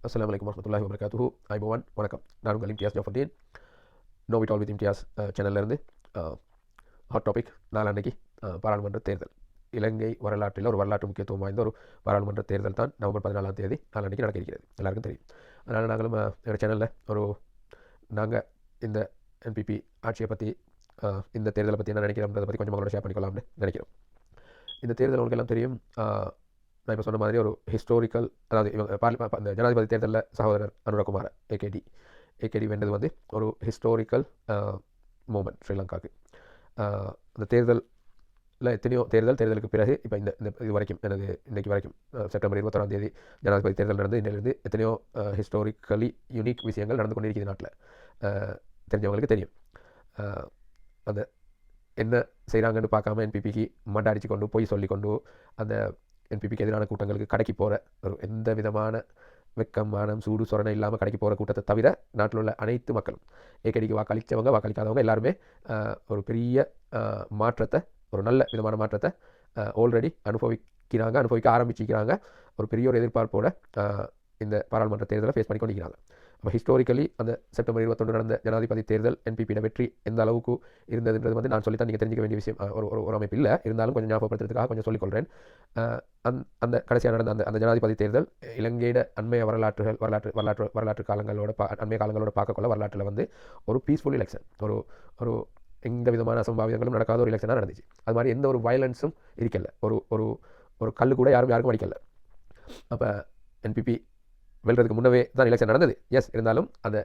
அஸ்ஸலாமு அலைக்கும் வரஹ்மத்துல்லாஹி வபரகாத்துஹு. ஐபவான் வணக்கம். நான் உங்கள் Imtiaz Jafardeen. Know it all with Imtiaz சேனல்லேருந்து ஹாட் டாபிக் நாளான்னைக்கு பாராளுமன்ற தேர்தல். இலங்கை வரலாற்றில் ஒரு வரலாற்று முக்கியத்துவம் வாய்ந்த ஒரு பாராளுமன்ற தேர்தல் தான் நவம்பர் 14ஆம் தேதி நாளான்னைக்கு நடக்க இருக்கிறது. எல்லாருக்கும் தெரியும். அதனால் நாங்களும் எங்கள் சேனலில் நாங்கள் இந்த என்பிபி ஆட்சியை பற்றி இந்த தேர்தலை பற்றி என்ன நினைக்கிறோம்ன்றதை பற்றி கொஞ்சம் உங்களோட ஷேர் பண்ணிக்கலாம்னு நினைக்கிறோம். இந்த தேர்தல் உங்களுக்கு எல்லாம் தெரியும். நான் இப்போ சொன்ன மாதிரி ஒரு ஹிஸ்டோரிக்கல், அதாவது இந்த ஜனாதிபதி தேர்தலில் சகோதரர் அனுரகுமார ஏகேடி வென்றது ஒரு ஹிஸ்டோரிக்கல் மூமெண்ட் ஸ்ரீலங்காவுக்கு. அந்த தேர்தலில் எத்தனையோ தேர்தலுக்கு பிறகு இப்போ இந்த இது வரைக்கும் இன்றைக்கு வரைக்கும் செப்டம்பர் 21ஆம் தேதி ஜனாதிபதி தேர்தல் நடந்து இன்னிலிருந்து எத்தனையோ ஹிஸ்டோரிக்கலி யூனிக் விஷயங்கள் நடந்து கொண்டிருக்குது நாட்டில். தெரிஞ்சவங்களுக்கு தெரியும். அந்த என்ன செய்கிறாங்கன்னு பார்க்காம என்பிபிக்கு மண்டாடிச்சு கொண்டு போய் சொல்லிக்கொண்டு அந்த என்பிபிக்கு எதிரான கூட்டங்களுக்கு கடைக்கு போகிற ஒரு எந்த விதமான வெக்கம், மானம், சூடு சொரணை இல்லாமல் கடைக்கு போகிற கூட்டத்தை தவிர நாட்டில் உள்ள அனைத்து மக்களும், ஏகடிக்கு வாக்களித்தவங்க வாக்களிக்காதவங்க எல்லாருமே ஒரு பெரிய மாற்றத்தை, ஒரு நல்ல விதமான மாற்றத்தை ஆல்ரெடி அனுபவிக்க ஆரம்பிச்சிக்கிறாங்க. ஒரு பெரிய ஒரு எதிர்பார்ப்போட இந்த பாராளுமன்ற தேர்தலை ஃபேஸ் பண்ணி கொண்டிருக்கிறாங்க. அப்போ ஹிஸ்டோரிக்கலி அந்த செப்டம்பர் 21 நடந்த ஜனாதிபதி தேர்தல் என்பிபியோட வெற்றி எந்த அளவுக்கு இருந்ததுன்றது நான் சொல்லித்தான் நீங்கள் தெரிஞ்சிக்க வேண்டிய விஷயம் ஒரு அமைப்பு இல்லை. இருந்தாலும் கொஞ்சம் ஞாபகப்படுத்துறதுக்காக கொஞ்சம் சொல்லிக்கொள்கிறேன். அந்த கடைசியாக நடந்த அந்த ஜனாதிபதி தேர்தல் இலங்கையோட அண்மைய வரலாற்று காலங்களோட அண்மைய காலங்களோட பார்க்கக்குள்ள வரலாற்றில் ஒரு பீஸ்ஃபுல் எலெக்ஷன், ஒரு எந்த விதமான அசம்பாவிதங்களும் நடக்காத ஒரு எலெக்ஷனாக நடந்துச்சு. அது மாதிரி எந்த ஒரு வயலன்ஸும் இருக்கல. ஒரு கல் கூட யாருக்கும் அடிக்கல. அப்போ என்பிபி வெல்றதுக்கு முன்னவே தான் எலெக்ஷன் நடந்தது. எஸ், இருந்தாலும் அந்த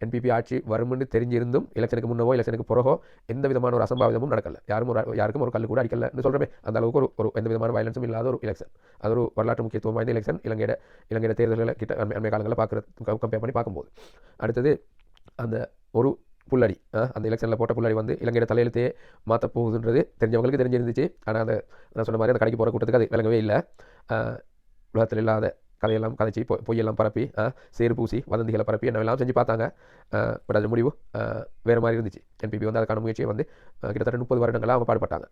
என்பிபி ஆட்சி வரும்னு தெரிஞ்சிருந்தும் எலெக்ஷனுக்கு முன்னவோ எலெக்ஷனுக்கு பிறகோ எந்த விதமான ஒரு அசம்பாவிதமும் நடக்கல. யாருக்கும் ஒரு கல் கூட அடிக்கலன்னு சொல்கிறமே, அந்த அளவுக்கு ஒரு எந்த விதமான வயலன்ஸும் இல்லாத ஒரு எலெக்ஷன். அது ஒரு வரலாற்று முக்கியத்துவம் வாய்ந்த எலெக்ஷன். இலங்கையோட தேர்தல்களை கிட்ட அண்மை காலங்களில் கம்பேர் பண்ணி பார்க்கும்போது. அடுத்தது அந்த ஒரு புள்ளடி, அந்த எலெக்ஷனில் போட்ட புள்ளடி இலங்கையோட தலையெழுத்தையே மாற்ற போகுதுன்றது தெரிஞ்சவங்களுக்கு தெரிஞ்சிருந்துச்சு. ஆனால் நான் சொன்ன மாதிரி அந்த கடைக்கு போகிற கூட்டத்துக்கு அது விளங்கவே இல்லை. உலகத்தில் இல்லாத கதையெல்லாம் கதைச்சி பொய்யெல்லாம் பரப்பி சேறு பூசி வதந்திகளை பரப்பி என்னவெல்லாம் செஞ்சு பார்த்தாங்க. பட் அது முடிவு வேறு மாதிரி இருந்துச்சு. என்பிபி அதுக்கான முயற்சியை கிட்டத்தட்ட 30 வருடங்களாக அவங்க பாடுபட்டாங்க.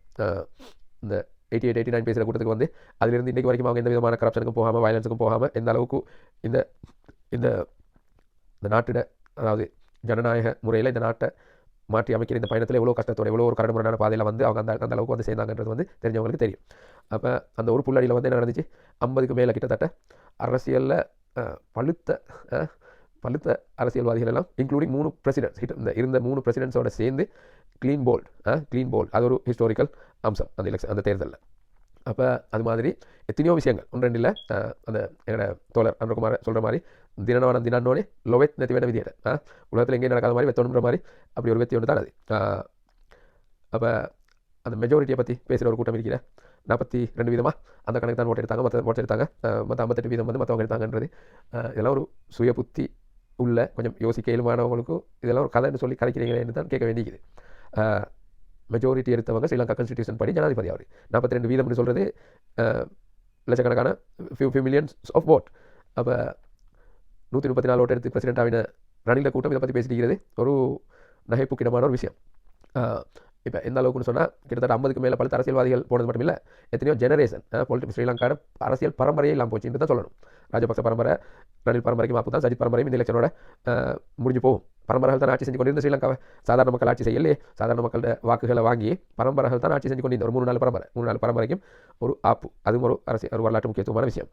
இந்த 88, 89 பேசுகிற கூட்டத்துக்கு அதிலிருந்து இன்றைக்கு வரைக்கும் அவங்க எந்த விதமான கரப்ஷனுக்கும் போகாமல், வயலன்ஸுக்கும் போகாமல், எந்த அளவுக்கு இந்த இந்த நாட்டிட, அதாவது ஜனநாயக முறையில் இந்த நாட்டை மாற்றி அமைக்கிற இந்த பயணத்தில் எவ்வளோ கஷ்டத்தோட, எவ்வளோ ஒரு கரடுமுரடான பாதையில் அவங்க அந்த அளவுக்கு சேர்ந்தாங்கன்றது தெரிஞ்சவங்களுக்கு தெரியும். அப்போ அந்த ஒரு புள்ளடியில் என்ன நடந்துச்சு, 50க்கு மேலே கிட்டத்தட்ட அரசியலில் பழுத்த அரசியல்வாதிகள் எல்லாம், இன்க்ளூடிங் 3 பிரசிடென்ட்ஸ், இருந்த 3 பிரசிடென்ட்ஸோட சேர்ந்து க்ளீன் போல்ட். அது ஒரு ஹிஸ்டாரிக்கல் அம்சம் அந்த தேர்தலில். அப்போ அது மாதிரி எத்தனையோ விஷயங்கள் ஒன்று இல்லை. அந்த என்னோட தோழர் அனுரகுமார் சொல்கிற மாதிரி தினோடே லோவெத் நெத்திவேன விதியட, உலகத்தில் எங்கேயும் நடக்காத மாதிரி வெத்தணுன்ற மாதிரி அப்படி ஒரு வெத்தி ஒன்று தான் அது. அப்போ அந்த மெஜாரிட்டியை பற்றி பேசுகிற ஒரு கூட்டம் இருக்கிற 42 வீதமாக அந்த கணக்கு தான் ஓட்டு எடுத்தாங்க. மற்ற 58 வீதம் மற்றவங்க எடுத்தாங்கன்றது இதெல்லாம் ஒரு சுய புத்தி உள்ள, கொஞ்சம் யோசிக்க இயல்பானவங்களுக்கும் இதெல்லாம் ஒரு கதைன்னு சொல்லி கதைக்கிறீங்களேன்னு தான் கேட்க வேண்டியது. மெஜாரிட்டி எடுத்தவங்க ஸ்ரீலங்கா கான்ஸ்டிடியூஷன் படி ஜனாதிபதி அவர் 42 வீதம்னு சொல்கிறது லட்சக்கணக்கான ஃபியூ மில்லியன்ஸ் ஆஃப் ஓட். அப்போ 134 ஓட்டு எடுத்து பிரசிடென்ட் ஆகின ரணில் கூட்டம் இதை பற்றி பேசிக்கிறது ஒரு நகைப்புக்கிடமான ஒரு விஷயம். இப்போ எந்த அளவுக்குன்னு சொன்னால் கிட்டத்தட்ட 50க்கு மேலே பழுத்த அரசியல்வாதிகள் போனது மட்டும் இல்லை, எத்தனையோ ஜெனரேஷன் ஸ்ரீலங்காவோட அரசியல் பரம்பரையே இல்லாமல் போச்சுன்னு தான் சொல்லணும். ராஜபக்ச பரம்பரை, ரணில் பரம்பரைக்கு மாப்பு தான் சஜித் பரம்பரையும் இந்த எலெக்ஷனோட முடிஞ்சு போகும். பரம்பரைகள் தான் ஆட்சி செஞ்சு கொண்டிருந்த ஸ்ரீலங்காவை. சாதாரண மக்கள் ஆட்சி செய்யலையே. சாதாரண மக்களோட வாக்குகளை வாங்கி பரம்பரைகள் தான் ஆட்சி செஞ்சு கொண்டிருந்த ஒரு 3-4 பரம்பரைக்கும் ஒரு ஆப்பு. அதுவும் ஒரு வரலாற்று முக்கியத்துவமான விஷயம்.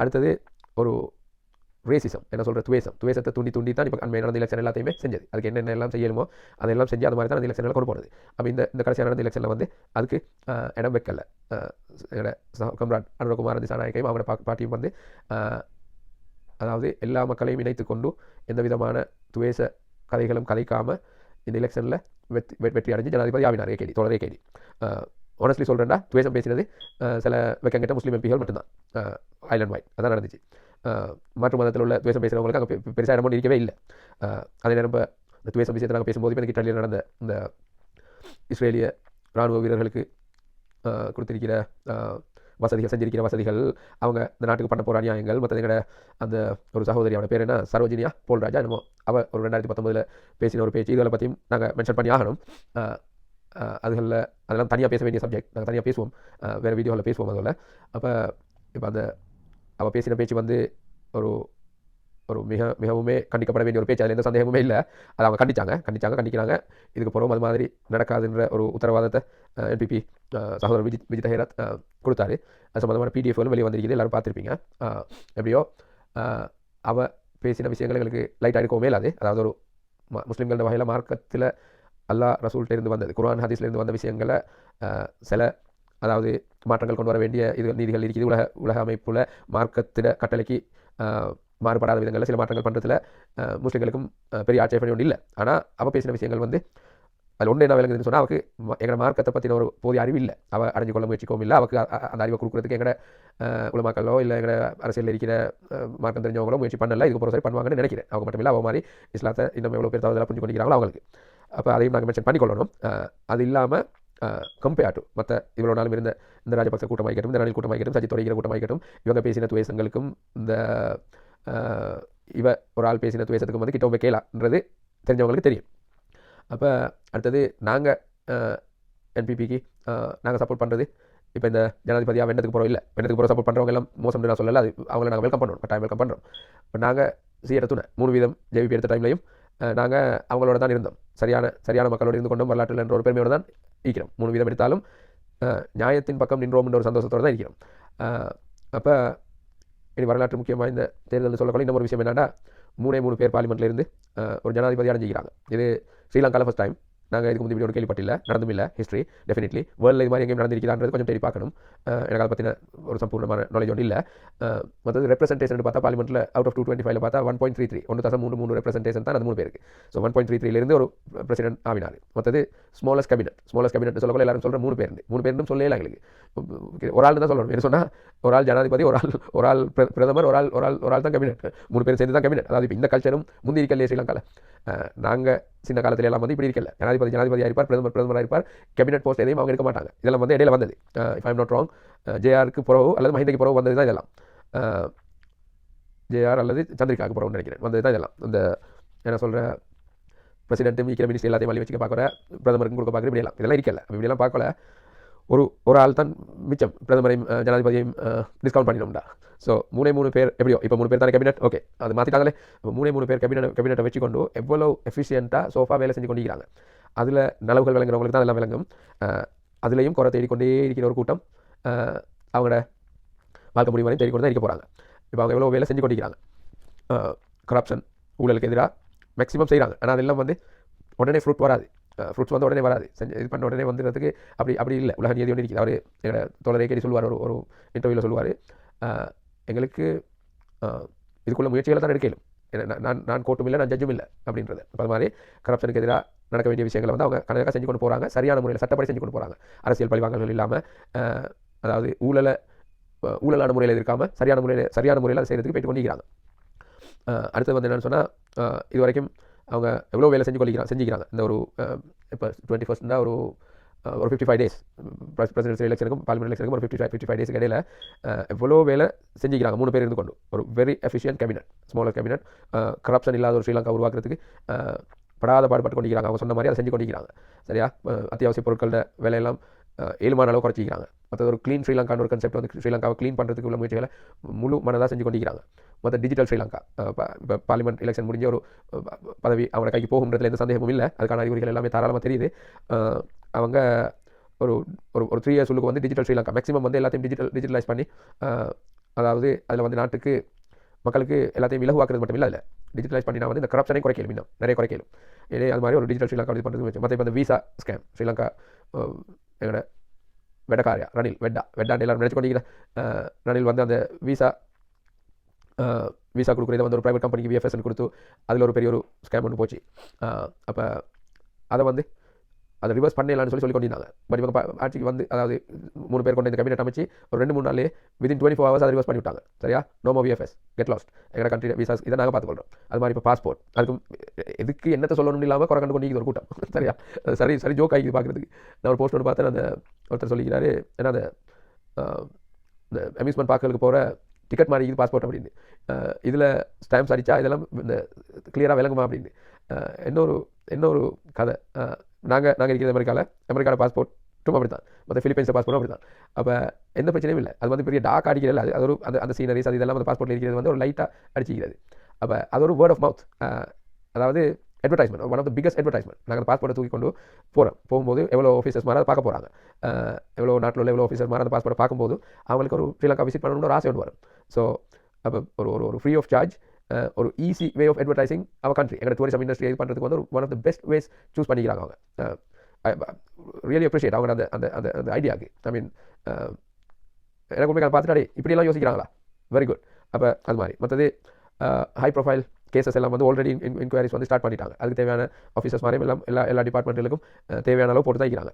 அடுத்தது ஒரு ரேசிசம், என்ன சொல்கிற துவேசத்தை தூண்டி தான் இப்போ அண்மையை நடந்த எலெக்ஷன் எல்லாத்தையுமே செஞ்சது. அதுக்கு என்னென்ன எல்லாம் செய்யணுமோ அதெல்லாம் செஞ்சு அது மாதிரி தான் அந்த எலெக்ஷனில் கொண்டு போனது. அப்போ இந்த கடைசியாக நடந்த எலெக்ஷனில் அதுக்கு இடம் வைக்கல. என்னோட கம்ராட் அனுரகுமார் திசாநாயக்கையும் அவங்களோட பாட்டியும் அதாவது எல்லா மக்களையும் இணைத்து கொண்டு எந்த விதமான துவேச கதைகளும் கதைக்காமல் இந்த எலெக்ஷனில் வெற்றி அடைஞ்சு ஜனாதிபதி ஆவினார் தோழர் ஏகேடி. ஆனஸ்ட்லி சொல்கிறேன்டா, துவேசம் பேசினது சில வெக்கங்கிட்ட முஸ்லீம் எம்பிகள் மட்டும்தான், ஐலண்ட் வைட். அதான் நடந்துச்சு. மாற்று மதத்தில் உள்ள துவேசம் பேசுகிறவங்களுக்கு அங்கே பெருசாக இடமும் இருக்கவே இல்லை. அதே நேரம் இந்த துவேசம் விஷயத்தை நாங்கள் பேசும்போது எனக்கு இட்டாலியில் நடந்த இந்த இஸ்ரேலிய இராணுவ வீரர்களுக்கு கொடுத்திருக்கிற செஞ்சிருக்கிற வசதிகள், அவங்க இந்த நாட்டுக்கு பண்ண போகிற அநியாயங்கள், மற்ற எங்களோட அந்த ஒரு சகோதரி, அவனோட பேர் என்ன, சரோஜினியா போல்ராஜா என்னமோ, அவள் ஒரு 2019 பேசின ஒரு பேச்சு, இதெல்லாம் பற்றியும் நாங்கள் மென்ஷன் பண்ணி ஆகணும். அதெல்லாம் தனியாக பேச வேண்டிய சப்ஜெக்ட். நாங்கள் தனியாக பேசுவோம், வேறு வீடியோவில் பேசுவோம் அதில். அப்போ இப்போ அவள் பேசின பேச்சு ஒரு ஒரு மிகவுமே கண்டிக்கப்பட வேண்டிய ஒரு பேச்சு, அதில் எந்த சந்தேகமுமே இல்லை. அதை அவங்க கண்டிக்கிறாங்க. இதுக்கு பிறகும் அது மாதிரி நடக்காதுன்ற ஒரு உத்தரவாதத்தை என்பிபி சகோதரர் விஜித் ஹேரத் கொடுத்தாரு. அது சம்மந்தமான பிடிஎஃப்களும் வெளியே வந்திருக்குது, எல்லாரும் பார்த்துருப்பீங்க. எப்படியோ அவ பேசின விஷயங்கள் எங்களுக்கு லைட்டாக எடுக்கவும் மேலாது. அதாவது ஒரு முஸ்லீம்கள வகையில் மார்க்கத்தில் அல்லாஹ் ரசூல்கிட்டேருந்து வந்தது, குர்ஆன் ஹதீஸ்லேருந்து வந்த விஷயங்களை சில அதாவது மாற்றங்கள் கொண்டு வர வேண்டிய நீதிகள் இருக்குது. உலக அமைப்புல மார்க்கத்திட கட்டளைக்கு மாறுபடாத விதங்களில் சில மாற்றங்கள் பண்ணுறதுல முஸ்லீம்களுக்கும் பெரிய ஆட்சேபனை ஒன்று இல்லை. ஆனால் அவள் பேசின விஷயங்கள் வந்து அதில் ஒன்று என்ன விளங்குதுன்னு சொன்னால், அவருக்கு எங்களோட மார்க்கத்தை பற்றின ஒரு போதிய அறிவு இல்லை, அவள் அடைஞ்சு கொள்ள முயற்சிக்கவும் இல்லை. அவருக்கு அந்த அறிவை கொடுக்குறதுக்கு எங்களோட உலமாக்களோ இல்லை எங்களோட அரசியலில் இருக்கிற மார்க்கம் தெரிஞ்சவங்களோ முயற்சி பண்ணல. இதுக்கு போகிற சரி பண்ணுவாங்கன்னு நினைக்கிறேன். அவங்க மட்டும் இல்லை, அவள் மாதிரி இஸ்லாத்தை இன்னும் எவ்வளோ பேர் தவறுதலாக புரிஞ்சு கொண்டிருக்கிறாங்களோ அவங்களுக்கு. அப்போ அதையும் நாங்கள் மென்ஷன் பண்ணிக்கொள்ளணும். அது இல்லாமல் கம்பேர் டு மற்ற இவ்வளோ நாளும் இருந்த இந்த ராஜபக்ச கூட்டமாகட்டும், இந்த ரணில் கூட்டமாகட்டும், சஜித் தொடைகிற கூட்டமாகட்டும், இவங்க பேசின துவேசங்களுக்கும் இந்த இவ ஒரு ஆள் பேசின துவேசத்துக்கும் வந்து கிட்ட கேளான்றது தெரிஞ்சவங்களுக்கு தெரியும். அப்போ அடுத்தது நாங்கள் என்பிபிக்கு நாங்கள் சப்போர்ட் பண்ணுறது, இப்போ இந்த ஜனாதிபதியாக வெண்ணத்துக்கு போகிறோம் இல்லை, வெண்ணத்துக்கு போகிற சப்போர்ட் பண்ணுறவங்க எல்லாம் மோசம்னு நான் சொல்லலை. அது அவங்கள நாங்கள் வெல்கம் பண்ணுறோம், கட்டாயம் வெல்கம் பண்ணுறோம். இப்போ நாங்கள் சிஎட துணை 3% ஜேவிபி எடுத்த டைம்லையும் நாங்கள் அவங்களோட தான் இருந்தோம், சரியான மக்களோடு இருந்து கொண்டோம், வரலாற்றில் என்ற ஒரு பெருமையோடு தான் இருக்கிறோம். 3% எடுத்தாலும் நியாயத்தின் பக்கம் நின்றோம் என்ற ஒரு சந்தோஷத்தோடு தான் இருக்கிறோம். அப்போ இனி வரலாற்று முக்கியமாக இந்த தேர்தல் சொல்லக்கூட இன்னொரு விஷயம் என்னென்னா, 3 பேர் பார்லிமெண்ட்லேருந்து ஒரு ஜனாதிபதி அடைஞ்சிக்கிறாங்க. இது ஸ்ரீலங்காவில் ஃபஸ்ட் டைம். நாங்கள் இதுக்கு முந்தைய ஒரு கேள்விப்பட்டில்லை, நடந்தும் இல்லை. ஹிஸ்ட்ரி டெஃபினெட்லி வேர்ல்டில் இது மாதிரி எங்கேயும் நடந்திருக்கிறான்றது கொஞ்சம் தேடி பார்க்கணும். எனக்கு அதை பற்றின ஒரு சம்பூர்ணமான நாலேஜ் ஒன்றும் இல்லை. மற்றது ரெப்ரசன்டேஷன் பார்த்தா பார்லிமெண்ட்டில் அவுட் ஆஃப் 225 பார்த்தா 1.33 1.33 ரெப்ரசன்டேஷன் தான் அது 3 பேருக்கு. ஸோ 1.33 ஒரு பிரசிடென்ட் ஆவினார். மற்றது ஸ்மாலஸ்ட் கேபினட் சொல்லக்கூட எல்லாரும் சொல்கிற 3 பேருன்னு சொல்லல. எங்களுக்கு ஒரு ஆள் தான் சொல்லணும். என்ன சொன்னால், ஒரு ஆள் ஜனாதிபதி, ஒரு ஆள் பிரதமர், ஒரு ஆள் தான் கேபினட். 3 பேர் சேர்ந்து தான் கேபினட். அதாவது இப்போ இந்த கல்ச்சரும் முந்தி இருக்கலையே ஸ்ரீலங்காவில். நாங்கள் சின்ன காலத்தில் எல்லாம் வந்து இப்படி இருக்கல. ஜனாதிபதியாக இருப்பார், பிரதமராக இருப்பார், கேபினட் போஸ்ட் எதையும் அவங்க எடுக்க மாட்டாங்க. இதெல்லாம் வந்து இடையில வந்தது. If I am not wrong, ஜேஆருக்கு பிறகு அல்லது மஹிந்தக்கு பிறகு வந்தது தான் இதெல்லாம். ஜேஆர் அல்லது சந்திரிகாவுக்கு பிறகு நினைக்கிறேன் வந்தது தான் இதெல்லாம். இந்த என்ன சொல்கிற பிரசிடென்ட்டு மீக்கிற மினிஸ்டர் எல்லாத்தையும் வழி வச்சுக்க பார்க்குற, பிரதமருக்கும் கொடுக்க பார்க்குற, இப்படியெல்லாம் இதெல்லாம் இருக்கல. இப்படியெல்லாம் பார்க்கல. ஒரு ஆள் தான் மிச்சம், பிரதமரையும் ஜனாதிபதியையும் டிஸ்கவுண்ட் பண்ணினோம்டா. ஸோ 3 பேர் எப்படியோ இப்போ 3 பேர் தானே கேபினட். ஓகே, அது மாற்றிட்டாங்களே. இப்போ 3 பேர் கேபினட்டை வச்சுக்கொண்டு எவ்வளோ எஃபிஷியண்ட்டாக சோஃபா வேலை செஞ்சு கொண்டிருக்கிறாங்க. அதில் நலவுகள் விளங்குறவங்களுக்கு தான் அதெல்லாம் விளங்கும். அதுலேயும் குறை தேடிக்கொண்டே இருக்கிற ஒரு கூட்டம் அவங்களோட வாழ்க்கை முடிவு வரையும் தேடிக்கொண்டு தான் இருக்க போகிறாங்க. இப்போ அவங்க எவ்வளோ வேலை செஞ்சு கொண்டிருக்கிறாங்க. கரப்ஷன், ஊழலுக்கு எதிராக மேக்ஸிமம் செய்கிறாங்க. ஆனால் அதெல்லாம் வந்து உடனே ஃப்ரூட்ஸ் வந்து உடனே வராது. இது பண்ண உடனே வந்துடுறதுக்கு அப்படி இல்லை. உலக நியதி ஒன்று இருக்குது. அவர் எங்களோட தோழரை கேடி சொல்லுவார், ஒரு இன்டர்வியூவில் சொல்லுவார், எங்களுக்கு இதுக்குள்ள முயற்சிகளை தான் எடுக்கலும். நான் கோர்ட்டும் இல்லை, நான் ஜட்ஜும் இல்லை அப்படின்றது. அது மாதிரி கரப்ஷனுக்கு எதிராக நடக்க வேண்டிய விஷயங்களை வந்து அவங்க கணக்காக செஞ்சு கொண்டு போகிறாங்க. சரியான முறையில் சட்டப்படி செஞ்சு கொண்டு போகிறாங்க. அரசியல் பழிவாங்கல்கள் இல்லாமல், அதாவது ஊழலான முறையில் இருக்காமல் சரியான முறையில் அதை செய்கிறதுக்கு போய்ட்டு கொண்டிருக்கிறாங்க. அடுத்தது வந்து என்னென்னு சொன்னால், இது வரைக்கும் அவங்க எவ்வளோ வேலை செஞ்சுக்கிறாங்க. இந்த ஒரு இப்போ 21 ஒரு 55 டேஸ் பிரசிடென்சி எலெக்ஷனுக்கும் பார்லிமெண்ட் எலெக்ஷனுக்கும் ஒரு 55 டேஸுக்கு இடையில் எவ்வளோ வேலை செஞ்சுக்கிறாங்க 3 பேர் இருந்து கொண்டு. ஒரு very efficient cabinet, smaller cabinet, corruption இல்லாத ஒரு ஸ்ரீலங்கா உருவாக்குறதுக்கு படாத பாடுபட்டு கொண்டிருக்கிறாங்க. அவங்க சொன்ன மாதிரி அதை செஞ்சு கொண்டிருக்கிறாங்க. சரியா, அத்தியாவசிய பொருட்களோட விலையெல்லாம் 7 அளவு குறைச்சிக்கிறாங்க. மற்றது ஒரு க்ளீன் ஸ்ரீலங்கான ஒரு கன்செப்ட் வந்து ஸ்ரீலங்காவை க்ளீன் பண்ணுறதுக்கு உள்ள முயற்சிகளை முழு மனதாக செஞ்சு கொண்டிருக்கிறாங்க. மற்ற டிஜிட்டல் ஸ்ரீலங்கா, இப்போ பார்லிமெண்ட் எலெக்ஷன் முடிஞ்ச ஒரு பதவி அவங்க கைக்கு போகுன்றதுல எந்த சந்தேகமும் இல்லை. அதுக்கான அறிகுறிகள் எல்லாமே தாராளமாக தெரியுது. அவங்க ஒரு 3 இயர்ஸ் உள்ளுக்கு வந்து டிஜிட்டல் ஸ்ரீலங்கா மேக்ஸிமம் வந்து எல்லாத்தையும் டிஜிட்டலைஸ் பண்ணி, அதாவது அதில் வந்து நாட்டுக்கு மக்களுக்கு எல்லாத்தையும் இலகுவாக்குறது மட்டும் இல்லை, அதில் டிஜிட்டலைஸ் பண்ணினா வந்து இந்த கரப்ஷனை குறைக்கலும், இன்னும் நிறைய குறைக்கலும். இதே அது மாதிரி ஒரு டிஜிட்டல் ஸ்ரீலங்கா இது பண்ணுறது. மற்ற இப்போ இந்த விசா ஸ்கேம், ஸ்ரீலங்கா எங்களோட வெடக்காரியா வெட்டா எல்லாரும் நினச்சி கொண்டிருக்கிற ரணில் வந்து அந்த விசா கொடுக்குறத வந்து ஒரு ப்ரைவேட் கம்பெனிக்கு விஎஃப்எஸ்ன்னு கொடுத்து அதில் ஒரு பெரிய ஒரு ஸ்கேம் ஒன்று போச்சு. அப்போ அதை ரிவர்ஸ் பண்ணலான்னு சொல்லி கொண்டிருந்தாங்க. பட் இவங்க ஆட்சிக்கு வந்து, அதாவது 3 பேர் கொண்ட இந்த கேபினட் அமைச்சு ஒரு 2-3 நாள்லேயே வித்தின் 24 ஹவர்ஸ் அதை ரிவர்ஸ் பண்ணி விட்டாங்க. சரியா, no more VFS, get lost, எங்கள் கண்ட்ரி விசாஸ் இதை நாங்கள் பார்த்துக்கொள்கிறோம். அது மாதிரி இப்போ பாஸ்போர்ட், அதுக்கும் எதுக்கு என்னத்தை சொல்லணும்னு இல்லாமல் குறை கண்டு கொண்டிருக்கிற ஒரு கூட்டம். சரியா, சரி ஜோக் ஆகி பார்க்குறதுக்கு. நான் ஒரு போஸ்ட் ஒன்று பார்த்தேன். அந்த ஒருத்தர் சொல்லிக்கிறாரு, ஏன்னா இந்த அம்யூஸ்மெண்ட் பார்க்கறதுக்கு போகிற டிக்கெட் மாதிரி இது பாஸ்போர்ட் அப்படின்னு, இதில் ஸ்டாம்ப்ஸ் அடித்தா இதெல்லாம் இந்த கிளியராக விளங்குமா அப்படின்னு. இன்னொரு கதை. நாங்கள் இருக்கிறது அமெரிக்காவில் பாஸ்போர்ட் அப்படி தான். மற்ற ஃபிலிப்பைன்ஸில் பாஸ்போர்ட் அப்படி தான். அப்போ எந்த பிரச்சனையும் இல்லை. அது வந்து பெரிய டாக் அடிக்கிறது அது ஒரு அந்த சீனரிஸ் அது இதெல்லாம் அந்த பாஸ்போர்ட்டில் இருக்கிறது வந்து ஒரு லைட்டாக அடிச்சிக்கிறது. அப்போ அது ஒரு வேர்ட் ஆஃப் மவுத், அதாவது advertisement, one of the biggest advertisement. நாங்கள் அந்த பாஸ்போர்ட்டை தூக்கி கொண்டு போகும்போது எவ்வளோ ஆஃபீஸர்ஸ் மாதிரி அதை பார்க்க போகிறாங்க, எவ்வளோ நாட்டில் உள்ள எவ்வளோ ஆஃபீஸர் மாதிரி அந்த பாஸ்போர்ட்டை பார்க்கும்போது அவங்களுக்கு ஒரு ஸ்ரீலங்கா விசிட் பண்ணணும்னு ஒரு ஆசை ஒன்று வரும். ஸோ அப்போ ஒரு ஃப்ரீ ஆஃப் சார்ஜ் ஒரு easy way of advertising our country. எங்களோட டூரிசம் இண்டஸ்ட்ரி இது பண்ணுறதுக்கு வந்து one of the best ways choose பண்ணிக்கிறாங்க அவங்க. ரியலி அப்ரிஷியேட் அவங்க அந்த அந்த அந்த அந்த ஐடியாவுக்கு. ஐ மீன் எனக்கு உண்மையாக பார்த்துட்டாடே இப்படியெல்லாம் யோசிக்கிறாங்களா, வெரி குட். அப்போ அது மாதிரி மற்றது ஹை ப்ரொஃபைல் கேசஸ் எல்லாம் வந்து ஆல்ரெடி இன்கொயரிஸ் வந்து ஸ்டார்ட் பண்ணிட்டாங்க. அதுக்கு தேவையான ஆஃபீஸர்ஸ் மாதிரியும் எல்லாம் எல்லா டிபார்ட்மெண்ட்டுகளுக்கும் தேவையான அளவு போட்டு தான் இருக்கிறாங்க.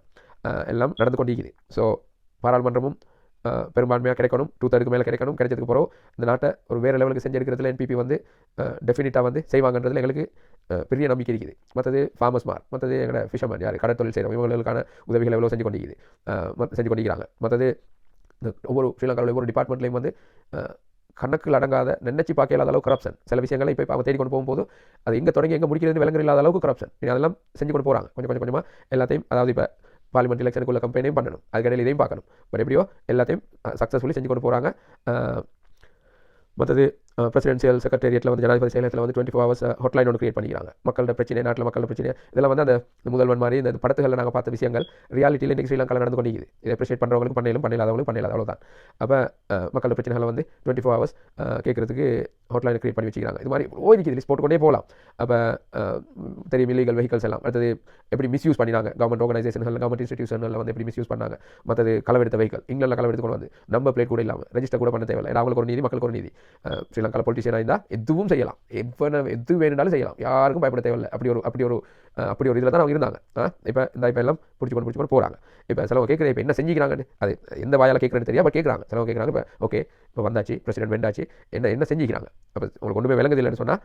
எல்லாம் நடந்து கொண்டிருக்குது. ஸோ பாராளுமன்றமும் பெரும்பான்மையாக கிடைக்கணும், 2/3 மேலே கிடைக்கணும். கிடைச்சதுக்கு பிறகு இந்த நாட்டை ஒரு வேறு லெவலுக்கு செஞ்செடுக்கிறதுல என்பிபி வந்து டெஃபினட்டாக வந்து செய்வாங்கன்றதுல எங்களுக்கு பெரிய நம்பிக்கை இருக்குது. மற்றது ஃபார்மர்ஸ் மற்றது எங்களோட ஃபிஷர்மேன் யார் கடை தொழில் செய்கிறோம் இவங்களுக்கான உதவிகள் எவ்வளோ செஞ்சு கொண்டிருக்கிறாங்க. மற்றது இந்த ஒவ்வொரு ஸ்ரீலங்காவில் ஒவ்வொரு டிபார்ட்மெண்ட்லேயும் வந்து கணக்கில் அடங்காத நினைச்சு பார்க்க இல்லாத அளவுக்கு கரப்ஷன். சில விஷயங்களை இப்போ அவங்க தேடி கொண்டு போகும்போது அது எங்கே தொடங்கி எங்கே முடிக்கிறது விளங்குற இல்லாத அளவுக்கு கரப்ஷன். அதெல்லாம் செஞ்சு கொண்டு போகிறாங்க கொஞ்சமாக எல்லாத்தையும். அதாவது இப்போ பார்லிமெண்ட் எலெக்ஷனுக்குள்ள கம்பெனியும் பண்ணணும், அதுக்கடையில் இதையும் பார்க்கணும். பட் எப்படியோ எல்லாத்தையும் சக்ஸஸ்ஃபுல்லி செஞ்சு கொண்டு போகிறாங்க. மற்றது பிரசிடென்சியல் செக்ரட்டேரியட்டில் வந்து ஜனாதிபதி செயலகத்தில் வந்து 24 hours ஹாட்லைன் ஒன்று கிரியேட் பண்ணிக்கிறாங்க. மக்களோட பிரச்சனை, நாட்டில் மக்களோட பிரச்சனை, இதெல்லாம் வந்து அந்த முதல்வன் மாதிரி இந்த படத்துகளில் நாங்கள் பார்த்த விஷயங்கள் ரியாலிட்டியில் இன்றைக்கி ஸ்ரீலங்காவில் நடந்து கொண்டிருக்குது. இதை அப்ரிஷியேட் பண்ணுறவங்களுக்கு பண்ணிடாதவங்களுக்கு பண்ணல, அவ்வளோதான். அப்போ மக்களோட பிரச்சனைகளை வந்து 24 hours கேட்குறதுக்கு ஹாட்லைன் கிரியேட் பண்ணி வச்சுக்கிறாங்க. இது மாதிரி இருக்குது, லிஸ்ட் போட்டுக்கொண்டே போகலாம். அப்போ தெரியும் இல்லீகல் வெஹிக்கல்ஸ் எல்லாம் அடுத்தது எப்படி மிஸ்யூஸ் பண்ணினாங்க, கவர்மெண்ட் ஆர்கனைசேஷன்கள் கவர்மெண்ட் இன்ஸ்டிடியூஷனில் வந்து எப்படி மிஸ்யூஸ் பண்ணாங்க. மற்றது களவெடுத்த வெஹிக்கல் இங்கிலாண்டில் களவெடுத்து கொண்டு வந்து நம்பர் பிளேட் கூட இல்லாமல் ரெஜிஸ்டர் கூட பண்ண தேவையில்லை. அவங்களுக்கு ஒரு நீதி, மக்களுக்கு ஒரு நீதி. ஸ்ரீலங்காவில் பொலிட்டிஷியனாக இருந்தால் எதுவும் செய்யலாம், எது வேணுனாலும் செய்யலாம், யாருக்கும் பயப்பட தேவையில்லை. அப்படி ஒரு இதில் தான் அவங்க இருந்தாங்க. இப்போ எல்லாம் பிடிச்சி கொண்டு போகிறாங்க. இப்போ சிலவங்க கேட்குறது இப்போ என்ன செஞ்சுக்கிறாங்கன்னு அது எந்த வாயால் கேட்குறேன்னு தெரியாது. பட் கேட்குறாங்க, சிலவங்க கேட்குறாங்க. இப்போ ஓகே இப்போ வந்தாச்சு, பிரசிடென்ட் வெண்டாச்சு, என்ன செஞ்சுக்கிறாங்க. அப்போ உங்களுக்கு கொண்டு போய் விளங்குது இல்லைன்னு சொன்னால்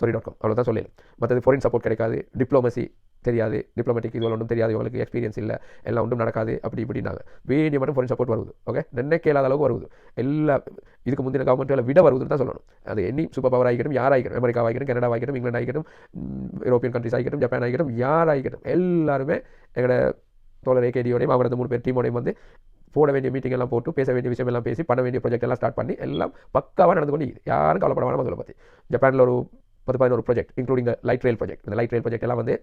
sorry.com அவ்வளோதான் சொல்லலாம். மற்றது ஃபாரின் சப்போர்ட் கிடைக்காது, டிப்ளமசி தெரியாது, டிப்ளமேட்டிக் இது ஒன்றும் தெரியாது, உங்களுக்கு எக்ஸ்பீரியன்ஸ் இல்லை, எல்லாம் ஒன்றும் நடக்காது அப்படி இப்படின்னாங்க. வேண்டிய மட்டும் ஃபாரின் சப்போர்ட் வருது. ஓகே நினைக்க இல்லாத அளவுக்கு வருது. எல்லா இதுக்கு முந்தின கவர்மெண்ட்டில் விட வருதுன்னு தான் சொல்லணும். அது எனி சூப்பர் பவர் ஆகிக்கட்டும், யார் ஆகிக்கட்டும், அமெரிக்கா ஆகிக்கட்டும், கனடா ஆகிக்கட்டும், இங்கிலாந்து ஆகிக்கட்டும், யூரோப்பியன் கண்ட்ரிஸ் ஆகிக்கட்டும், ஜப்பான் ஆகிக்கட்டும், யார் ஆகிக்கட்டும், எல்லாருமே எங்களோட தோழர் ஏகேடியோடையும் அவங்களோட 3 பேர் டீமோடையும் வந்து போட வேண்டிய மீட்டிங் எல்லாம் போட்டு பேச வேண்டிய விஷயம் எல்லாம் பேசி பண்ண வேண்டிய ப்ராஜெக்ட் எல்லாம் ஸ்டார்ட் பண்ணி எல்லாம் பக்காவாக நடந்து கொண்டு யாரும் கவலைப்பட வேணாம். அதில் பற்றி ஜப்பானில் ஒரு 10-11 ப்ராஜெக்ட் இன்க்ளூடிங் லைட் ரயில் ப்ராஜெக்ட். இந்த லைட் ரயில் ப்ராஜெக்ட் எல்லாம் வந்து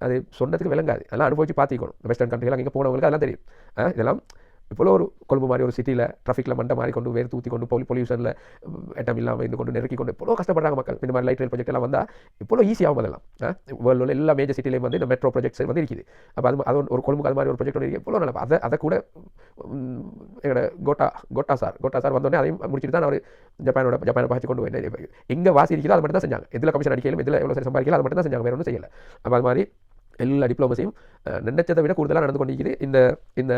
அது சொன்னதுக்கு விளங்காது, அதெல்லாம் அனுபவிச்சு பார்த்திக்கணும். வெஸ்டர்ன் கண்ட்ரிலாம் இங்கே போனவங்களுக்கு அதெல்லாம் தெரியும். இதெல்லாம் இவ்வளோ ஒரு கொழும்பு மாதிரி ஒரு சிட்டியில் ட்ராஃபிக்கில் மண்டை மாதிரி கொண்டு வேறு தூத்தி கொண்டு பொல்யூஷனில் எட்டம் இல்லாமல் இருந்து கொண்டு நெருக்கி கொண்டு இவ்வளோ கஷ்டப்படுறாங்க மக்கள். இந்த மாதிரி லைட் ரயில் ப்ராஜெக்ட் எல்லாம் வந்தால் இவ்வளோ ஈஸியாகும். அதெல்லாம் வேர்ல்டில் எல்லா மேஜர் சிட்டிலையும் வந்து இந்த மெட்ரோ ப்ராஜெக்ட்ஸ் வந்து இருக்குது. அப்போ அது ஒரு கொழும்புக்கு அது மாதிரி ஒரு ப்ராஜெக்ட் ஒன்று எவ்வளோ நல்லா அதை கூட எங்களோட கோட்டா சார் வந்தோடனே அதையும் முடிச்சுட்டு தான் அவர் ஜப்பானை பார்த்து கொண்டு போய் எங்கே வாசி இருக்குதோ அது மட்டும் தான் செஞ்சாங்க. எதில் கமிஷன் அடிக்கலும், எதில் எவ்வளோ சம்பாதிக்கல அது மட்டும் தான் செஞ்சாங்க, வேறு ஒன்றும் செய்யலை. அப்போ அது மாதிரி எல்லா டிப்ளமசியும் நினைச்சதை விட கூடுதலாக நடந்து கொண்டிருக்குது. இந்த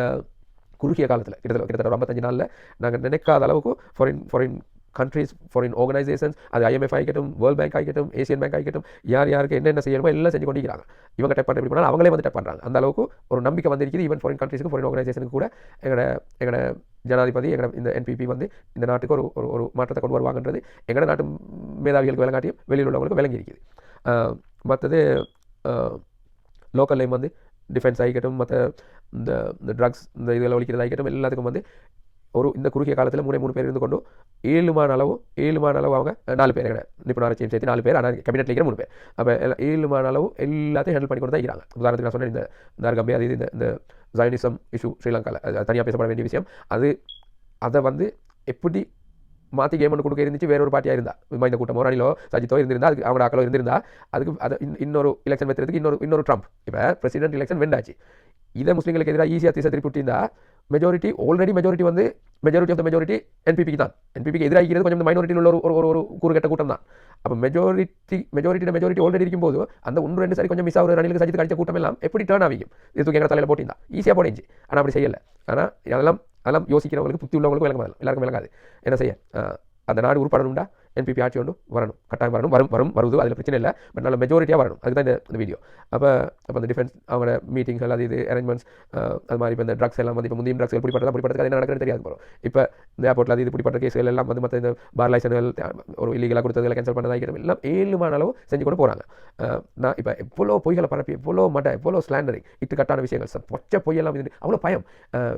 குறுகிய காலத்தில் கிட்டத்தட்ட ஒரு 55 நாளில் நாங்கள் நினைக்காத அளவுக்கு ஃபாரின் கண்ட்ரிஸ், ஃபாரின் ஆர்கனைசேஷன்ஸ், அது IMF ஆகிக்கட்டும், வேர்ல்ட் பேங்க் ஆகிக்கட்டும், ஏசியன் பேங்க் ஆகிக்கட்டும், யாருக்கு என்னென்ன செய்யணுமோ எல்லாம் செஞ்சு கொண்டிருக்கிறாங்க. இவங்க டெப் பண்ணி பண்ணாலும் அவங்களே வந்து டெப் பண்ணுறாங்க. அந்த அளவுக்கு ஒரு நம்பிக்கை வந்திருக்குது. ஈவன் ஃபாரின் கண்ட்ரிஸுக்கு, ஃபாரின் ஆர்கனைசேஷனுக்கு கூட எங்களோட ஜனாதிபதி இந்த என்பிபி வந்து இந்த நாட்டுக்கு ஒரு மாற்றத்தை கொண்டு வருவாங்கன்றது எங்களோட நாட்டு மேதாவிகளுக்கு விளங்காட்டியும் வெளியில் உள்ளவங்களுக்கு விளங்கி இருக்குது. மற்றது லோக்கல்லையும் வந்து டிஃபென்ஸ் ஆகிக்கட்டும், மற்ற இந்த ட்ரக்ஸ் இந்த இதில் ஒழிக்கிறது ஆகிக்கட்டும், எல்லாத்துக்கும் வந்து இந்த குறுகிய காலத்தில் 3 பேர் இருந்து கொண்டு 7 மாத அளவு அவங்க 4 பேர் நிபுணராட்சியும் சேர்த்து 4 பேர், ஆனால் கேபினெட்டில் இருக்கிற 3 பேர். அப்போ 7 மாத அளவு எல்லாத்தையும் ஹேண்டில் பண்ணி கொண்டு தான் இருக்கிறாங்க. உதாரணத்துக்கு நான் சொன்னேன் இந்த அர்கம்பே அது இந்த ஜைனிசம் இஷ்யூ ஸ்ரீலங்காவில் தனியாக பேசப்பட வேண்டிய விஷயம். அதை வந்து எப்படி மாற்றி கேம் ஒன்று கொடுக்க இருந்துச்சு, வேற ஒரு பார்ட்டியாக இருந்தால் இந்த கூட்டம் ரணிலோ சஜித்தோ இருந்திருந்தா, அதுக்கு அவங்களோட ஆக்களோ இருந்திருந்தா, அதுக்கு அதை இன்னொரு எலெக்ஷன் வைக்கிறதுக்கு இன்னொரு ட்ரம்ப். இப்போ பிரசிடென்ட் எலெக்ஷன் வெண்டாச்சு, இதை முஸ்லீம்களுக்கு எதிராக ஈஸியாக திருப்பி விட்டிருந்தா மெஜாரிட்டி வந்து மெஜாரிட்டி ஆஃப் த மெஜாரிட்டி என்பிபிக்கு தான். என்பிபிக்கு எதிராக இருக்கிறது கொஞ்சம் மைனாரிட்டியில் உள்ள ஒரு கூறுகட்ட கூட்டம் தான். அப்போ மெஜாரிட்டி ஆல்ரெடி இருக்கும்போது அந்த 1-2 சரி கொஞ்சம் மிஸ் ஆகிற ரணிலுக்கு சஜித்து கழிச்ச கூட்டம் எல்லாம் எப்படி டேர்ன் ஆகிக்கும், இது தூக்கி எங்கள் தலையில் போட்டிருந்தா ஈஸியாக போடிச்சு. ஆனால் அப்படி செய்யலை. ஆனால் அதெல்லாம் யோசிக்கிறவங்களுக்கு புத்தி உள்ளவங்களுக்கு எல்லாருக்கும் விளங்காது. என்ன செய்ய அந்த நாடு உருப்படணும்டா என்பிபி ஆட்சி ஒன்று வரணும், கட்டாயம் வரணும், வருது, அதில் பிரச்சனை இல்லை, பட் நல்ல மெஜாரிட்டியாக வரணும். அதுக்கு தான் இந்த வீடியோ. அப்போ அந்த டிஃபென்ஸ் அவங்களோட மீட்டிங்கள் அது இது அரேஞ்ச்மெண்ட்ஸ் அது மாதிரி இப்போ இந்த ட்ரக்ஸ் எல்லாம் வந்து இப்போ முந்தைய ட்ரக்ஸ்கள் பிடிப்பட்டது என்ன நடக்குதுன்னு தெரியாது போகிறோம். இப்போ இந்த ஏர்போர்ட்டில் அது இது பிடிப்பட்ட கேஸ்கள் எல்லாம் வந்து மற்ற இந்த பார் லைசன்கள் ஒரு இல்லீகலாக கொடுத்ததில் கேன்சல் பண்ணதாக எல்லாம் 7 அளவு செஞ்சு கொண்டு போகிறாங்க. நான் இப்போ எவ்வளோ பொய்களை பரப்பி எவ்வளோ எவ்வளோ ஸ்லாண்டரிங் இட்டுக்கட்டான விஷயங்கள் பொச்ச பொய்யெல்லாம் அவ்வளோ பயம்.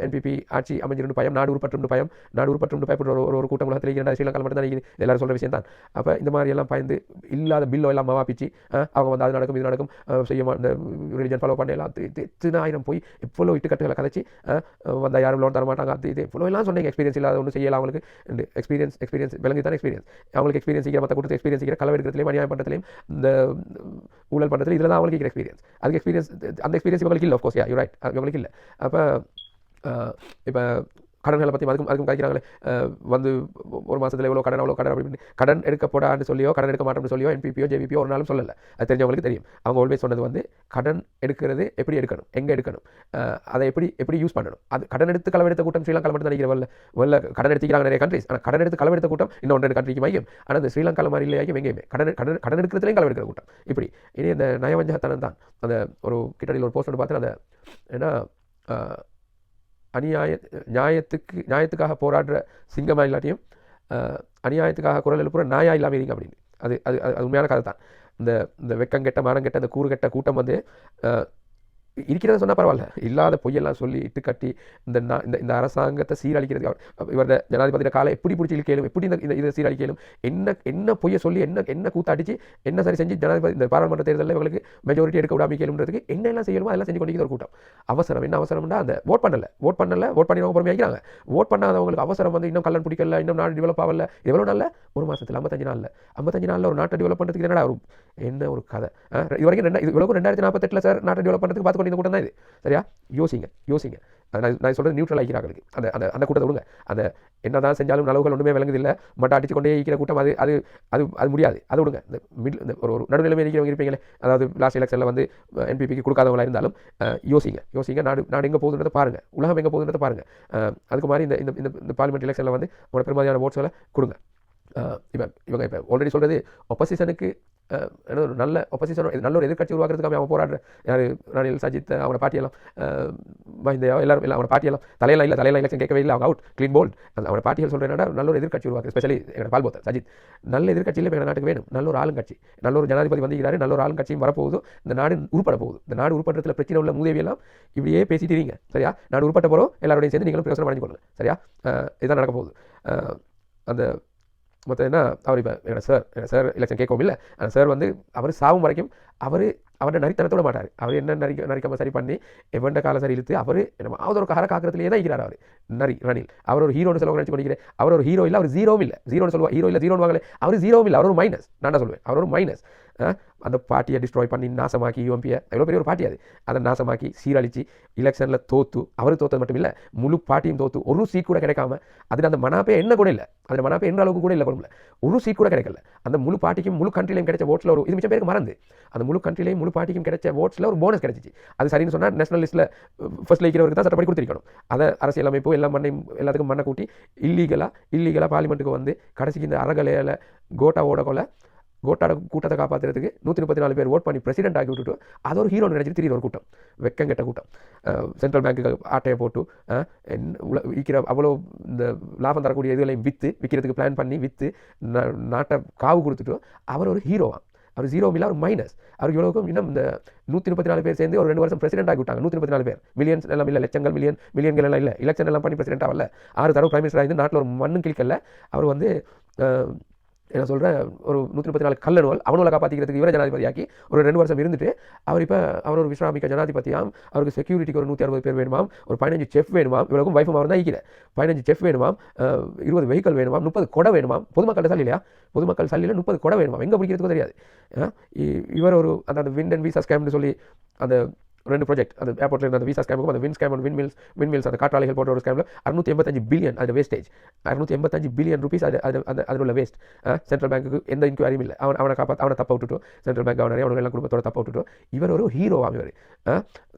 என்பிபி ஆட்சி அமைஞ்சிருந்து பயம், நாடு உருப்பட்டு பயப்பட்ட ஒரு கூட்டம் உலகத்தில் இருக்கிற ஸ்ரீலங்கா மட்டும் தான் இருக்குது, எல்லாரும் சொல்கிற விஷயம் தான். அப்போ இந்த மாதிரி எல்லாம் பயந்து இல்லாத பில்லோ எல்லாம் மாவாப்பிச்சு அவங்க வந்து அது நடக்கும் இது நடக்கும் செய்ய இந்த ரிலிஜன் ஃபாலோ பண்ண எல்லாம் 10,000 போய் எவ்வளோ இட்டுக்கட்டுகளை கதைச்சி வந்தால் யாரும் லோன் தர மாட்டாங்க, அது இது எவ்வளோ எல்லாம் சொன்னீங்க. எக்ஸ்பீரியன்ஸ் இல்லாத ஒன்றும் செய்யலாம் அவங்களுக்கு. எக்ஸ்பீரியன்ஸ் விளங்கி தான் எக்ஸ்பீரியன்ஸ் அவங்களுக்கு எக்ஸ்பீரியன்ஸ் மற்ற கொடுத்து எக்ஸ்பீரியன்ஸ் களவு எடுக்கிறதுலையும் அநியாயம் பண்ணுறதுலையும் இந்த ஊழல் பண்ணுறதுல இதில் தான் அவங்களுக்கு எக்ஸ்பீரியன்ஸ். அதுக்கு எக்ஸ்பீரியன்ஸ் அந்த எக்ஸ்பீரியன்ஸ் இவங்களுக்கு இல்லை. ஆஃப்கோர்ஸ் யூ ரைட், இவங்களுக்கு இல்லை. அப்போ இப்போ கடன்களை பற்றி அதுக்கும் காய்க்கிறாங்களே, வந்து ஒரு மாதத்தில் எவ்வளோ கடன் அவ்வளோ கடன் அப்படின்னு கடன் எடுக்க போடான்னு சொல்லியோ கடன் எடுக்க மாட்டோம்னு சொல்லியோ என்பிபியோ ஜேபிபியோ ஒரு நாளும் சொல்லலை. அது தெரிஞ்சவங்களுக்கு தெரியும். அவங்க ஆல்வேஸ் சொன்னது வந்து கடன் எடுக்கிறது எப்படி எடுக்கணும், எங்கே எடுக்கணும், அதை எப்படி யூஸ் பண்ணணும். அது கடன் எடுத்து களவெடுத்த கூட்டம் ஸ்ரீலங்கா மட்டும் நினைக்கிற வரல கடன் எடுத்துக்கிறாங்க நிறைய கண்ட்ரிஸ். ஆனால் கடன் எடுத்து களவெடுத்த கூட்டம் இன்னும் 2 கண்ட்ரிக்கு மையம். ஆனால் இந்த ஸ்ரீலங்கா மாதிரி இல்லையாயும் எங்கேயுமே கடன் எடுக்கிறதுலையும் களவெடுக்கிற கூட்டம். இப்படி இனி இந்த நயவஞ்சகத்தனம் தான். அந்த ஒரு கிட்டடியில் ஒரு போஸ்ட் ஒன்று பார்த்தேன். அந்த ஏன்னா நியாயத்துக்காக போராடுற சிங்கமா இல்லாட்டியும் அநியாயத்துக்காக குரல் எழுப்புற நாயா இல்லாமல் இருங்க அப்படின்னு. அது உண்மையான கதை தான். இந்த வெக்கங்கெட்ட மானங்கெட்ட அந்த கூறுகெட்ட கூட்டம் வந்து இருக்கிறத சொன்னால் பரவாயில்ல, இல்லாத பொய்யெல்லாம் சொல்லி இட்டு கட்டி இந்த அரசாங்கத்தை சீரழிக்கிறதுக்கு இவரது ஜனாதிபதியோட காலை எப்படி பிடிச்சி இழுக்கலும், எப்படி இதை சீரழிக்கலும், என்ன பொய்யை சொல்லி என்ன கூத்தாடிச்சு என்ன சரி செஞ்சு ஜனாதிபதி இந்த பாராளுமன்ற தேர்தலில் இவங்களுக்கு மெஜாரிட்டி எடுக்க விடாமல் கேளுன்றதுக்கு என்னெல்லாம் செய்யணுமோ அதெல்லாம் செஞ்சு கொண்டிருக்கிற ஒரு கூட்டம். அவசரம் என்ன அவசரம்னா அந்த ஓட் பண்ணல ஓட் பண்ணி பொறுமையாக வைக்கிறாங்க. ஓட் பண்ணாதவங்களுக்கு அவசரம் வந்து இன்னும் கல்லன் பிடிக்கல, இன்னும் நாடு டெவலப் ஆகல. எவ்வளோ நாளில் ஒரு மாதத்தில் 55 நாளில் ஒரு நாட்டை டெவலப் பண்ணுறதுக்கு என்னடா வரும், என்ன ஒரு கதை. இது வரைக்கும் 2048 சார் நாட்டை டெவலப் பண்ணுறதுக்கு பார்த்து இந்த கூட்டம் தான் இது. சரியா? யோசிங்க. நான் சொல்கிறது நியூட்ரல் ஆகிக்கிறாங்களுக்கு அந்த கூட்டத்தை விடுங்க. அந்த என்ன தான் செஞ்சாலும் நலவுகள் ஒன்றுமே விளங்குதில்லை, மட்டும் அடிச்சு கொண்டே இருக்கிற கூட்டம் அது முடியாது. அதை விடுங்க. இந்த ஒரு நடுநிலைமை இருக்கிறவங்க இருப்பீங்களே, அதாவது லாஸ்ட் எலெக்ஷனில் வந்து என்பிபிக்கு கொடுக்காதவங்களா இருந்தாலும் யோசிங்க. நாடு எங்கே போகுதுன்றதை பாருங்கள், உலகம் எங்கே போகுதுன்றதை பாருங்கள். அதுக்கு மாதிரி இந்த பார்லிமெண்ட் எலெக்ஷனில் வந்து உங்களோட பெருமதியான ஓட்ஸ்களை கொடுங்க. இவங்க இப்போ ஆல்ரெடி சொல்கிறது ஒப்போசிஷனுக்கு ஒரு நல்ல ஒப்போசிஷன் நல்ல ஒரு எதிர்கட்சி உருவாக்குறதுக்காக அவன் போராடுற யார் ரணில் சஜித் அவனோட பாட்டியெல்லாம் மஹிந்தையோ எல்லாரும் அவனோட பாட்டியெல்லாம் தலையெல்லாம் எலெக்ஷன் கேட்கவே இல்லை. அவங்க அவுட் க்ளீன் போல்ட். அவனோட பாட்டியல் சொல்கிறேன்னா நல்ல ஒரு எதிர்கட்சி உருவாக்கு. ஸ்பெஷலி எங்களோட பால்போத்தர் சஜித் நல்ல எதிர்கட்சியில் எங்கள் நாட்டுக்கு வேணும். நல்ல ஒரு ஆளுங்கட்சி, நல்ல ஒரு ஜனாதிபதி வந்திருக்கிறாரு, நல்ல ஒரு ஆளுங்கட்சியும் வரப்போகுது. இந்த நாடு உருப்பட போகுது. இந்த நாடு உருப்படுறதுல பிரச்சனை உள்ள மூதேவியெல்லாம் இப்படியே பேசிட்டு இருங்க. சரியா? நாடு உருப்பட்ட போகிறோம், எல்லாரோடையும் சேர்ந்து நீங்களும் பிரயோசனம் அடைஞ்சு கொள்ளுங்க. சரியா? இதுதான் நடக்க போகுது. அந்த மொத்தம் என்ன, அவர் இப்போ எங்கள் சார் எலெக்ஷன் கேட்கவும் இல்லை. ஆனால் சார் வந்து அவர் சாவும் வரைக்கும் அவரோட நரித்தனத்தோட மாட்டார். அவர் என்ன நரிக்காமல் சரி பண்ணி எவண்ட காலம் சரி இழுத்து அவர் என்னமாவது ஒரு கார காக்கிறதுலேயே தான் இருக்கிறார். அவர் ரணில் அவர் ஒரு ஹீரோன்னு சொல்லுவாங்க நினச்சி கொண்டிருக்கிறேன். அவர் ஒரு ஹீரோ இல்லை, அவர் ஜீரோவும் இல்லை. ஜீரோன்னு சொல்லுவாங்க, ஹீரோ இல்லை ஜீரோன்னு வாங்கலை. அவர் ஜீரோவும் இல்லை, அவர் ஒரு மைனஸ். நான் சொல்லுவேன் அவர் ஒரு மைனஸ். அந்த பார்ட்டியை டிஸ்ட்ராய் பண்ணி நாசமாக்கி யூஎம்பியை எவ்வளோ பெரிய ஒரு பார்ட்டி அதை நாசமாக்கி சீரழிச்சு எலெக்ஷனில் அவர் தோற்றது மட்டும் இல்லை, முழு பார்ட்டியும் தோற்று ஒரு சீட் கூட கிடைக்காம அதில் அந்த மனாப்பே என்ன கூட இல்லை, அதில் மனாப்பே என்ற அளவுக்கு கூட இல்லை, கொழும்புல ஒரு சீட் கூட கிடைக்கல. அந்த முழு பார்ட்டிக்கும் முழு கண்ட்ரிலையும் கிடைச்ச ஓட்ஸில் ஒரு இது மிச்சம் பேருக்கு மறந்து அந்த முழு கண்ட்ரிலையும் முழு பார்ட்டிக்கும் கிடைச்ச ஓட்ஸில் ஒரு போனஸ் கிடைச்சிச்சு. அது சரின்னு சொன்னால் நேஷனல் லிஸ்ட்டில் ஃபர்ஸ்ட் இருக்கிறவருக்கு தான் சட்டப்படி கொடுத்துருக்கணும். அதை அரசியல் அமைப்பு எல்லாத்துக்கும் மண்ணை கூட்டி இல்லீகலாக பார்லிமெண்ட்டுக்கு வந்து கடைசிக்கு இந்த அறகலையில் கோட்டாட கூட்டத்தை காப்பாற்றுறதுக்கு 134 பேர் ஓட் பண்ணி பிரசிடென்ட் ஆக்கி விட்டுட்டு அது ஒரு ஹீரோ நினைச்சிட்டு திடீர் ஒரு கூட்டம், வெக்கங்கெட்ட கூட்டம். சென்ட்ரல் பேங்க்கு ஆட்டையை போட்டு விற்கிற அவ்வளோ இந்த லாபம் தரக்கூடிய இதுகளையும் விற்கிறதுக்கு பிளான் பண்ணி விற்று நாட்டை காவு கொடுத்துட்டு அவர் ஒரு ஹீரோவா. அவர் ஜீரோவும் இல்லை, அவர் மைனஸ். அவருக்கு எவ்வளோக்கும் இன்னும் இந்த 134 பேர் சேர்ந்து ஒரு 2 வருஷம் பிரசிடென்ட் ஆகி விட்டாங்க. 134 பேர், மில்லியன்ஸ் எல்லாம் இல்லை, லட்சங்கள் மில்லியன்கள் எல்லாம் இல்லை. எலெக்ஷன் எல்லாம் பண்ணி பிரசிடென்ட் ஆகல, 6 தடவை பிரைம் மினிஸ்டர் ஆகி நாட்டில் ஒரு மண்ணும் கிளிக்கல. அவர் வந்து என்ன சொல்கிறேன், ஒரு 134 கல்லணுவல் அவனோட காப்பாற்றிக்கிறதுக்கு இவரை ஜனாதிபதியாக்கி ஒரு 2 வருஷம் இருந்துட்டு அவர் ஒரு விஸ்ராமிக்க ஜனாதிபதியாம். அவருக்கு செக்யூரிட்டிக்கு ஒரு 160 பேர் வேணுமாம், ஒரு 15 செஃப் வேணுமாம், இவருக்கும் வைஃபும் அவர் தான் இருக்கிறேன். 15 செஃப் வேணுமாம், 20 வெஹிக்கல் வேணுமாம், 30 கொடை வேணுமாம். பொதுமக்கள் சல்லி இல்லையா, பொதுமக்கள் சல்லியில் 30 கொடை வேணுமாம். எங்கே பிடிக்கிறதுக்கும் தெரியாது. இவர் ஒரு அந்த விண்ட் அண்ட் வீசா ஸ்கேம்னு சொல்லி அந்த 2 ப்ராஜெக்ட் அந்த ஏர்போர்ட்டில் இருந்த அந்த விசா ஸ்கேமுக்கும் அந்த விண்மில்ஸ் அந்த காற்றாலைகள் போன்ற ஒரு ஸ்கேமில் 685 பில்லியன் அது வேஸ்டேஜ். 685 பில்லியன் ருபீஸ் அதில் உள்ள வேஸ்ட். சென்ட்ரல் பேங்க்குக்கு எந்த இன்கொயரியும் இல்லை. அவனை தப்ப விட்டுட்டோம். சென்ட்ரல் பேங்க் அவனை அவனுக்கு எல்லாம் குடும்பத்தோட தப்ப விட்டுட்டோம். இவர் ஒரு ஹீரோவாக இவர்.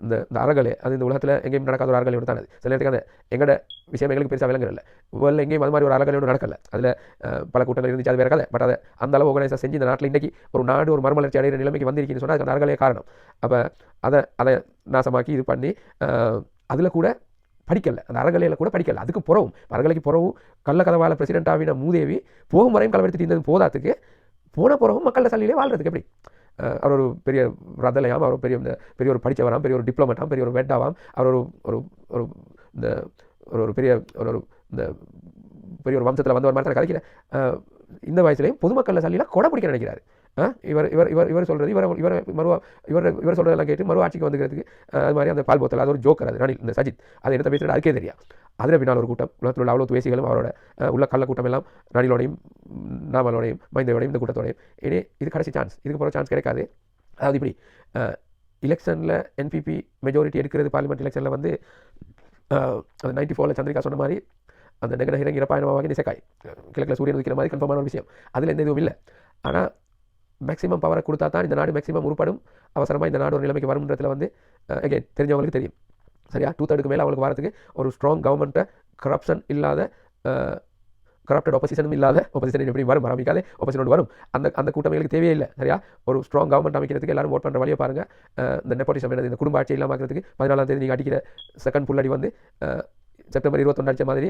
இந்த அறகலை அது இந்த உலகத்தில் எங்கேயும் நடக்காத ஒரு அறகலை தான் அது. சில நேரத்துக்கு அந்த எங்கட விஷயம் எங்களுக்கு பெருசாக விளங்குறதில்ல. வேலை எங்கேயும் அது மாதிரி ஒரு அறகலை ஒன்று நடக்கல. அதில் பல கூட்டங்கள் இருந்துச்சு, அது வேற கதை. பட் அதை அந்த அளவு ஆர்கனைஸாக செஞ்சு இந்த நாட்டில் இன்றைக்கி ஒரு நாடு ஒரு மறுமலர்ச்சி அடைகிற நிலைமைக்கு வந்திருக்குன்னு சொன்னால் அதுக்கு அந்த அறகலையே காரணம். அப்போ அதை நாசமாக்கி இது பண்ணி அதில் கூட படிக்கல, அந்த அறகலையில் கூட படிக்கல. அதுக்கு புறவும் அறகலைக்கு புறவும் கள்ளக்கதவால பிரசிடென்ட் ஆகின மூதேவி போகும் வரையும் களவெடுத்துட்டு இருந்தது போதாத்துக்கு போன புறவும் மக்கள் சல்லியிலே வாழ்றதுக்கு எப்படி? அவர் ஒரு பெரிய ரதலையாம், அவர் பெரிய ஒரு படித்தவராம், பெரிய ஒரு டிப்ளமேட்டாம், பெரிய ஒரு வெட்டாவாம், அவர் ஒரு பெரிய இந்த பெரிய ஒரு வம்சத்தில் வந்தவர் மாதிரி தான் கதைக்கிறேன். இந்த வயசுலேயும் பொதுமக்கள் சல்லியில் கொடை பிடிக்க நினைக்கிறாரு. இவர் சொல்கிறது இவர் சொல்கிறதெல்லாம் கேட்டு மறு ஆட்சிக்கு வந்துக்கிறதுக்கு அது மாதிரி அந்த பால் போத்தல் அது ஒரு ஜோக்கர். அது ரணில் இந்த சஜித் அதை என்ன பேசுகிறது அதுக்கே தெரியா. அதில் பின்னால் ஒரு கூட்டம் உலகத்தில் உள்ள அவ்வளோ துவேசிகளும் அவரோட உள்ள கள்ள கூட்டம் எல்லாம் ரணிலோடையும் நாமலோடையும் மைந்தோடையும் இந்த கூட்டத்தோடையும் இனி இது கடைசி சான்ஸ், இதுக்கு போகிற சான்ஸ் கிடைக்காது. அதாவது இப்படி எலெக்ஷனில் என்பிபி மெஜாரிட்டி எடுக்கிறது பார்லிமெண்ட் எலெக்ஷனில் வந்து அந்த 94 சந்திரிகா சொன்ன மாதிரி அந்த நெகன இறங்கி இறப்பாயனமாக நிசக்காய் கிழக்கில் சூரியன் உதிக்கிற மாதிரி கன்ஃபார்மான ஒரு விஷயம். அதில் எந்த இதுவும் இல்லை. ஆனால் மேக்ஸிமம் பவரை கொடுத்தா தான் இந்த நாடு மேக்ஸிமம் உருப்படும், அவசரமாக இந்த நாடு ஒரு நிலைமைக்கு வரும்ன்றதுல வந்து எகெயின் தெரிஞ்சவங்களுக்கு தெரியும். சரியா 2/3 மேலே அவங்களுக்கு வரதுக்கு ஒரு ஸ்ட்ராங் கவர்மெண்ட்டை கரப்ஷன் இல்லாத கரப்டட் ஒப்போசிஷனும் இல்லாத ஒப்போசிஷன் எப்படி வரும் ஆரம்பிக்காது ஒப்போசிஷனோடு வரும். அந்த கூட்டமைகளுக்கு தேவையே இல்லை. சரியா ஒரு ஸ்ட்ராங் கவர்மெண்ட் அமைக்கிறதுக்கு எல்லாரும் ஓட் பண்ணுற வழியை பாருங்கள். இந்த நெப்போட்டிசம் என்னது இந்த குடும்ப ஆட்சி இல்லாமல் ஆக்கிறதுக்கு 14ஆம் தேதி நீங்கள் அடிக்கிற செகண்ட் புல்லடி வந்து செப்டம்பர் 21 அடிச்ச மாதிரி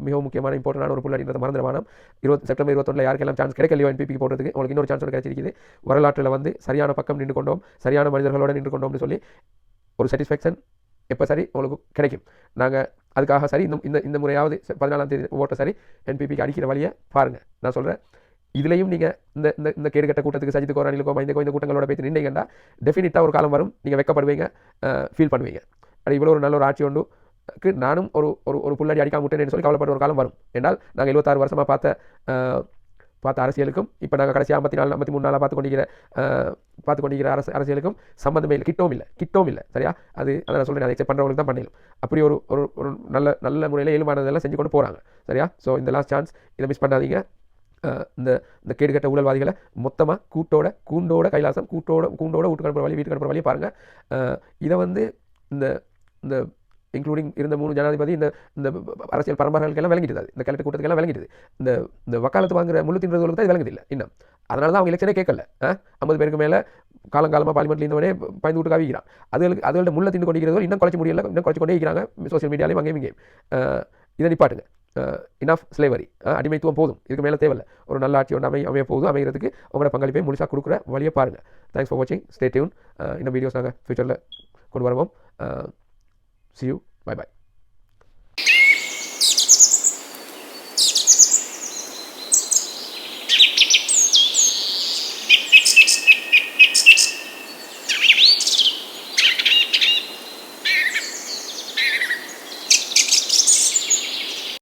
மிகவும் முக்கியமான இம்பார்ட்டன்டான ஒரு புள்ளடின்றத மறந்துடமானம். செப்டம்பர் 21 யாருக்கெல்லாம் சான்ஸ் கிடைக்கலையோ என்பிக்கு போடுறதுக்கு உங்களுக்கு இன்னொரு சான்ஸ் கிடைச்சிருக்குது. வரலாற்றில் வந்து சரியான பக்கம் நின்று கொண்டோம், சரியான மனிதர்களோடு நின்று கொண்டோம்னு சொல்லி ஒரு சாட்டிஸ்ஃபேக்ஷன் எப்போ சரி உங்களுக்கு கிடைக்கும். நாங்கள் அதுக்காக சரி இந்த முறையாவது 14ஆம் தேதி ஓட்ட சரி என்பிபிக்கு அடிக்கிற வழியை பாருங்கள். நான் சொல்கிறேன், இதுலேயும் நீங்கள் இந்த கேடுகட்ட கூட்டத்துக்கு சஜித்துக்கோ ரணிலுக்கோ மைந்தக்கோ இந்த கூட்டங்களோட பேசி நின்றீங்கன்னா டெஃபினட்டாக ஒரு காலம் வரும், நீங்கள் வெக்கப்படுவீங்க, ஃபீல் பண்ணுவீங்க. அது இவ்வளோ ஒரு நல்ல ஒரு ஆட்சி உண்டு நானும் ஒரு புள்ளடி அடிக்காம விட்டேன்னு சொல்லி கவலைப்பட்ட ஒரு காலம் வரும். என்றால் நாங்கள் 76 வருஷமாக பார்த்த அரசியலுக்கும் இப்போ நாங்கள் கடைசி 54 53 நாளாக பார்த்து கொண்டிருக்கிற அரசியலுக்கும் சம்மந்தமே இல்லை, கிட்டவும் இல்லை. சரியா அதை நான் சொல்கிறேன், அதை எக்ஸெப்ட் பண்ணுறவங்களுக்கு தான் பண்ணிடலாம். அப்படி ஒரு நல்ல முறையில் ஏழுமானதெல்லாம் செஞ்சு கொண்டு போகிறாங்க. சரியா ஸோ இந்த லாஸ்ட் சான்ஸ் இதை மிஸ் பண்ணாதீங்க. இந்த கேடுகட்ட ஊழல்வாதிகளை மொத்தமாக கூண்டோட கைலாசம் கூண்டோட வீட்டுக்கு அனுப்புகிற வழியை பாருங்கள். இதை வந்து இந்த இன்க்ளூடிங் இருந்த 3 ஜனாதிபதி இந்த அரசியல் பரம்பரைகளுக்கெல்லாம் விளங்கிட்டு, இந்த கலெக்டர் கூட்டத்துக்கெல்லாம் விளங்கிட்டு, இந்த வக்காலத்து வாங்குற முழு தின்றவர்களுக்கு தான் விளங்குது இல்லை இன்னும். அதனால தான் அவங்க எலெக்ஷனே கேட்கல. 50 பேருக்கு மேலே காலங்காலமாக பார்லிமெண்ட்ல இருந்தவனே பயந்து விட்டு காவிக்கிறான். அதுகளோட முள்ள திண்டு கொண்டிருக்கிறதோ இன்னும் குறைச்சி முடியல, இன்னும் குறைச்சி கொண்டே இருக்கிறாங்க சோசியல் மீடியாலையும் அங்கேயும் இங்கேயும். இதை நிப்பாட்டுங்க. இனஃப் ஸ்லேவரி, அடிமைத்துவம் போதும், இதுக்கு மேலே தேவையில்லை. ஒரு நல்ல ஆட்சி ஒன்று அமைய போதும், அமைகிறதுக்கு உங்களோட பங்களிப்பை முழுசாக கொடுக்குற வழியை பாருங்கள். தேங்க்ஸ் ஃபார் வாட்சிங், ஸ்டே டியூன். இந்த வீடியோஸ் நாங்கள் ஃபியூச்சரில் கொண்டு வருவோம். See you. Bye bye.